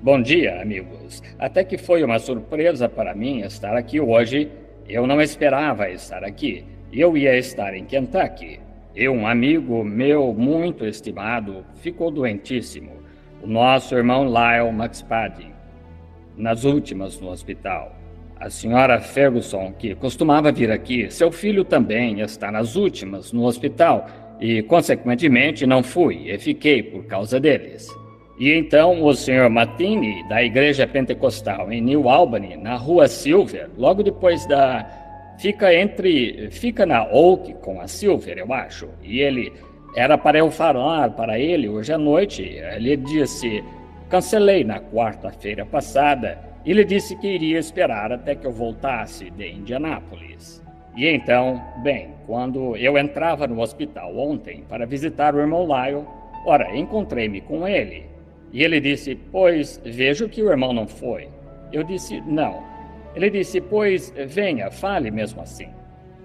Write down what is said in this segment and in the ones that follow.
Bom dia, amigos. Até que foi uma surpresa para mim estar aqui hoje. Eu não esperava estar aqui. Eu ia estar em Kentucky. E um amigo meu muito estimado ficou doentíssimo. O nosso irmão Lyle McSpadden, nas últimas no hospital. A senhora Ferguson, que costumava vir aqui, seu filho também está nas últimas no hospital e, consequentemente, não fui e fiquei por causa deles. E então o Sr. Matini, da Igreja Pentecostal em New Albany, na Rua Silver, logo depois da... Fica na Oak com a Silver, eu acho. E ele... Era para eu falar para ele hoje à noite. Ele disse... Cancelei na quarta-feira passada. Ele disse que iria esperar até que eu voltasse de Indianápolis. E então, bem, quando eu entrava no hospital ontem para visitar o irmão Lyle, ora, encontrei-me com ele. E ele disse, pois, vejo que o irmão não foi. Eu disse, não. Ele disse, pois, venha, fale mesmo assim.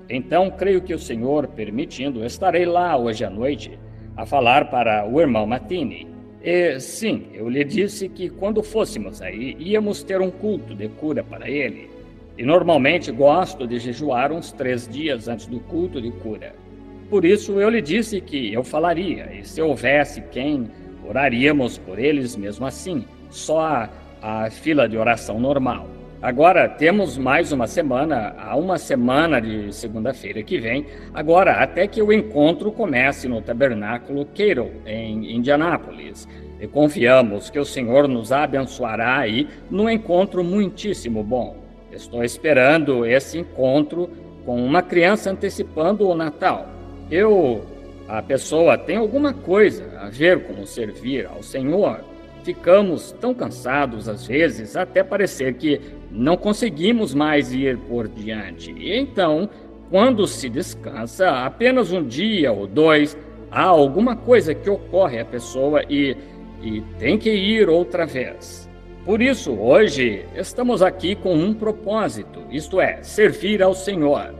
Então, creio que o Senhor, permitindo, estarei lá hoje à noite a falar para o irmão Matini. E, sim, eu lhe disse que quando fôssemos aí, íamos ter um culto de cura para ele. E normalmente gosto de jejuar uns 3 dias antes do culto de cura. Por isso, eu lhe disse que eu falaria, e se houvesse quem... Oraríamos por eles mesmo assim, só a fila de oração normal. Agora temos mais uma semana, há uma semana de segunda-feira que vem, agora até que o encontro comece no Tabernáculo Cato, em Indianápolis. E confiamos que o Senhor nos abençoará aí num encontro muitíssimo bom. Estou esperando esse encontro com uma criança antecipando o Natal. A pessoa tem alguma coisa a ver com o servir ao Senhor. Ficamos tão cansados às vezes, até parecer que não conseguimos mais ir por diante. E então, quando se descansa, apenas um dia ou 2, há alguma coisa que ocorre à pessoa e tem que ir outra vez. Por isso, hoje, estamos aqui com um propósito, isto é, servir ao Senhor.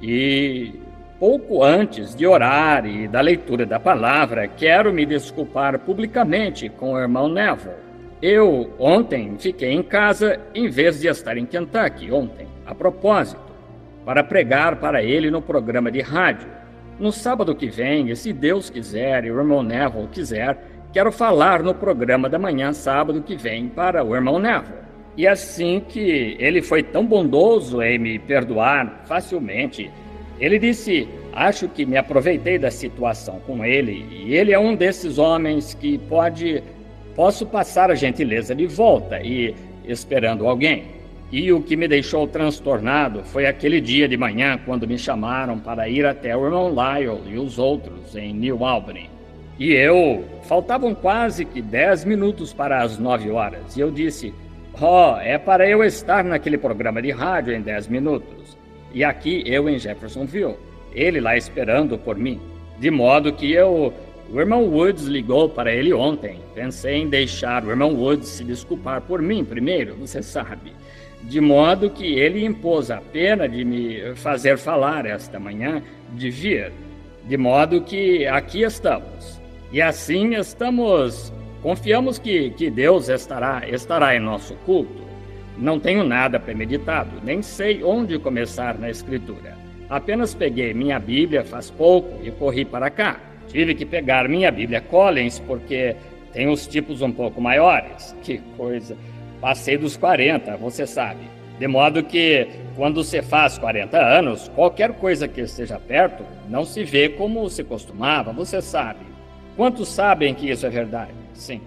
E... pouco antes de orar e da leitura da palavra, quero me desculpar publicamente com o irmão Neville. Eu, ontem, fiquei em casa em vez de estar em Kentucky, ontem, a propósito, para pregar para ele no programa de rádio. No sábado que vem, e se Deus quiser e o irmão Neville quiser, quero falar no programa da manhã, sábado que vem, para o irmão Neville. E assim que ele foi tão bondoso em me perdoar facilmente, ele disse, acho que me aproveitei da situação com ele, e ele é um desses homens que posso passar a gentileza de volta e esperando alguém. E o que me deixou transtornado foi aquele dia de manhã, quando me chamaram para ir até o irmão Lyle e os outros em New Albany. E faltavam quase que 10 minutos para as 9 horas, e eu disse, é para eu estar naquele programa de rádio em 10 minutos. E aqui eu em Jeffersonville, ele lá esperando por mim. De modo que o irmão Woods ligou para ele ontem. Pensei em deixar o irmão Woods se desculpar por mim primeiro, você sabe. De modo que ele impôs a pena de me fazer falar esta manhã, de vir. De modo que aqui estamos. E assim confiamos que Deus estará em nosso culto. Não tenho nada premeditado, nem sei onde começar na escritura. Apenas peguei minha Bíblia faz pouco e corri para cá. Tive que pegar minha Bíblia Collins porque tem os tipos um pouco maiores. Que coisa! Passei dos 40, você sabe. De modo que, quando se faz 40 anos, qualquer coisa que esteja perto não se vê como se costumava, você sabe. Quantos sabem que isso é verdade? Sim,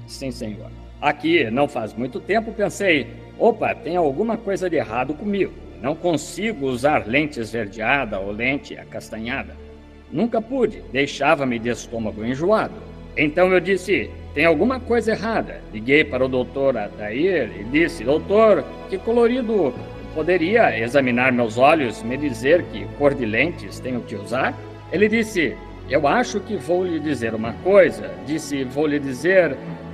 senhor. Aqui, não faz muito tempo, pensei... Opa, tem alguma coisa de errado comigo. Não consigo usar lente esverdeada ou lente acastanhada. Nunca pude, deixava-me de estômago enjoado. Então eu disse, tem alguma coisa errada. Liguei para o doutor Adair e disse, doutor, que colorido poderia examinar meus olhos, me dizer que cor de lentes tenho que usar? Ele disse, eu acho que vou lhe dizer uma coisa.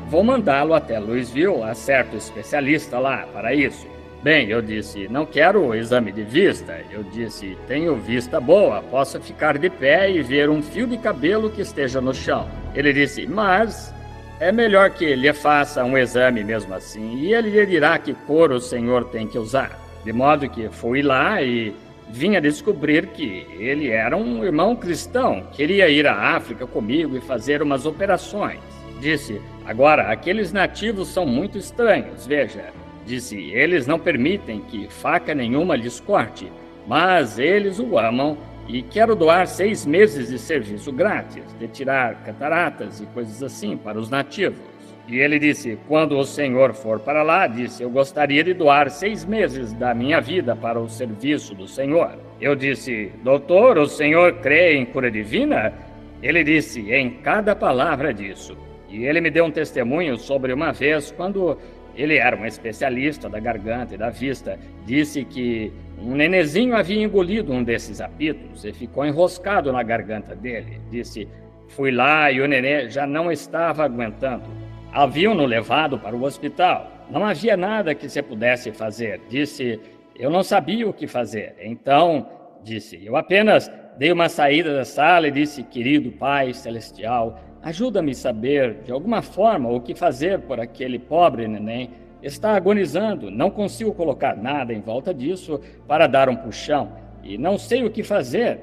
Vou mandá-lo até Louisville, a certo especialista lá para isso. Bem, eu disse, não quero o exame de vista. Eu disse, tenho vista boa, posso ficar de pé e ver um fio de cabelo que esteja no chão. Ele disse, mas é melhor que lhe faça um exame mesmo assim, e ele lhe dirá que cor o senhor tem que usar. De modo que fui lá e vim a descobrir que ele era um irmão cristão, queria ir à África comigo e fazer umas operações. Disse, agora, aqueles nativos são muito estranhos, veja. Disse, eles não permitem que faca nenhuma lhes corte, mas eles o amam e quero doar 6 meses de serviço grátis, de tirar cataratas e coisas assim para os nativos. E ele disse, quando o senhor for para lá, disse, eu gostaria de doar 6 meses da minha vida para o serviço do senhor. Eu disse, doutor, o senhor crê em cura divina? Ele disse, em cada palavra disso. E ele me deu um testemunho sobre uma vez, quando ele era um especialista da garganta e da vista, disse que um nenezinho havia engolido um desses apitos e ficou enroscado na garganta dele. Disse, fui lá e o nenê já não estava aguentando. Haviam-no levado para o hospital. Não havia nada que se pudesse fazer. Disse, eu não sabia o que fazer. Então, disse, eu apenas dei uma saída da sala e disse, querido Pai Celestial, ajuda-me a saber, de alguma forma, o que fazer por aquele pobre neném. Está agonizando, não consigo colocar nada em volta disso para dar um puxão, e não sei o que fazer.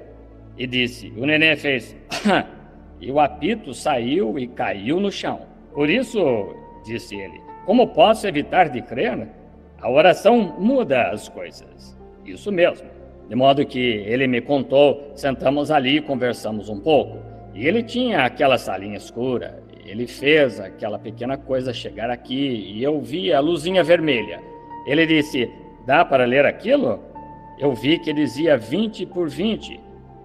E disse, o neném fez, e o apito saiu e caiu no chão. Por isso, disse ele, como posso evitar de crer? A oração muda as coisas. Isso mesmo. De modo que ele me contou, sentamos ali e conversamos um pouco. E ele tinha aquela salinha escura. Ele fez aquela pequena coisa chegar aqui e eu vi a luzinha vermelha. Ele disse, dá para ler aquilo? Eu vi que dizia 20 por 20.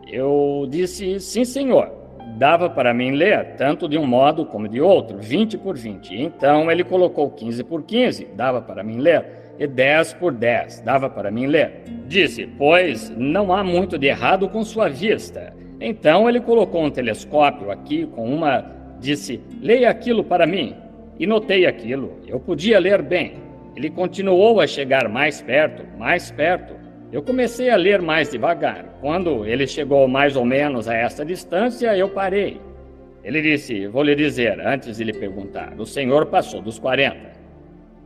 Eu disse, sim, senhor. Dava para mim ler, tanto de um modo como de outro, 20 por 20. Então ele colocou 15 por 15, dava para mim ler, e 10 por 10, dava para mim ler. Disse, pois não há muito de errado com sua vista. Então ele colocou um telescópio aqui com uma... Disse, leia aquilo para mim. E notei aquilo. Eu podia ler bem. Ele continuou a chegar mais perto, mais perto. Eu comecei a ler mais devagar. Quando ele chegou mais ou menos a essa distância, eu parei. Ele disse, vou lhe dizer, antes de lhe perguntar, o senhor passou dos 40.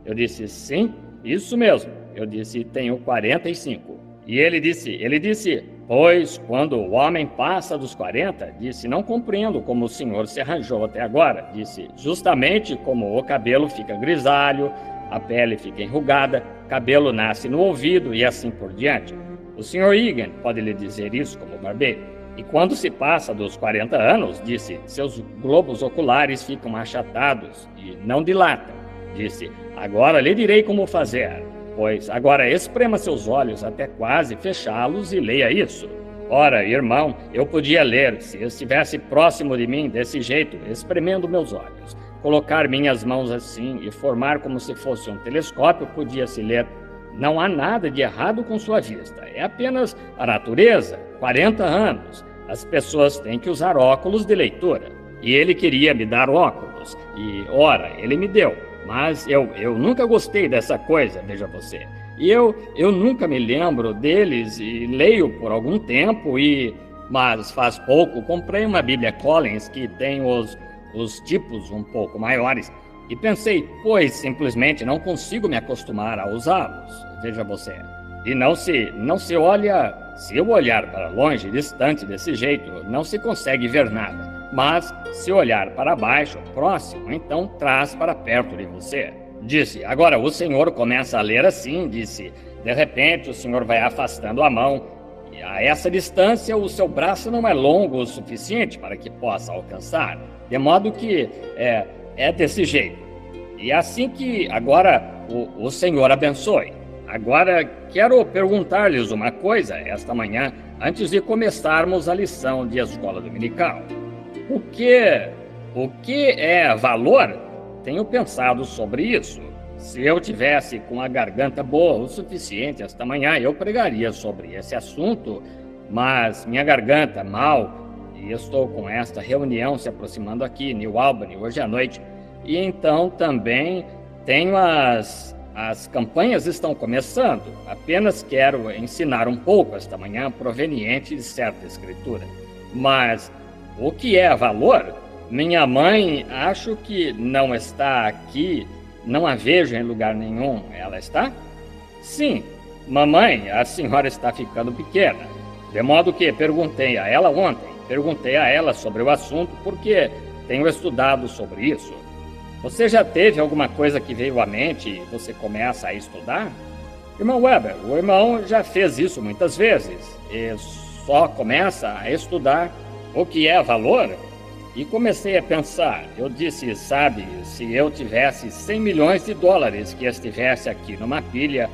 Eu disse, sim, isso mesmo. Eu disse, tenho 45. E ele disse, pois quando o homem passa dos 40, disse, não compreendo como o senhor se arranjou até agora. Disse, justamente como o cabelo fica grisalho, a pele fica enrugada, cabelo nasce no ouvido e assim por diante. O senhor Egan pode lhe dizer isso como barbeiro. E quando se passa dos 40 anos, disse, seus globos oculares ficam achatados e não dilatam. Disse, agora lhe direi como fazer. Pois agora esprema seus olhos até quase fechá-los e leia isso. Ora, irmão, eu podia ler se estivesse próximo de mim desse jeito, espremendo meus olhos. Colocar minhas mãos assim e formar como se fosse um telescópio, podia-se ler. Não há nada de errado com sua vista, é apenas a natureza. 40 anos. As pessoas têm que usar óculos de leitura. E ele queria me dar óculos. E, ora, ele me deu. Mas eu nunca gostei dessa coisa, veja você. E eu nunca me lembro deles e leio por algum tempo, mas faz pouco comprei uma Bíblia Collins que tem os tipos um pouco maiores e pensei, pois simplesmente não consigo me acostumar a usá-los, veja você. E não se olha, se eu olhar para longe, distante desse jeito, não se consegue ver nada. Mas, se olhar para baixo, próximo, então traz para perto de você. Disse, agora o senhor começa a ler assim, disse, de repente o senhor vai afastando a mão, e a essa distância o seu braço não é longo o suficiente para que possa alcançar, de modo que é desse jeito. E assim que agora o senhor abençoe. Agora quero perguntar-lhes uma coisa esta manhã, antes de começarmos a lição de escola dominical. O que é valor? Tenho pensado sobre isso. Se eu tivesse com a garganta boa o suficiente esta manhã, eu pregaria sobre esse assunto, mas minha garganta mal, e estou com esta reunião se aproximando aqui, New Albany, hoje à noite, e então também tenho as campanhas estão começando. Apenas quero ensinar um pouco esta manhã proveniente de certa escritura. Mas o que é valor? Minha mãe, acho que não está aqui. Não a vejo em lugar nenhum. Ela está? Sim. Mamãe, a senhora está ficando pequena. De modo que perguntei a ela ontem. Perguntei a ela sobre o assunto porque tenho estudado sobre isso. Você já teve alguma coisa que veio à mente e você começa a estudar? Irmão Weber, o irmão já fez isso muitas vezes e só começa a estudar o que é valor. E comecei a pensar, eu disse, sabe, se eu tivesse 100 milhões de dólares que estivesse aqui numa pilha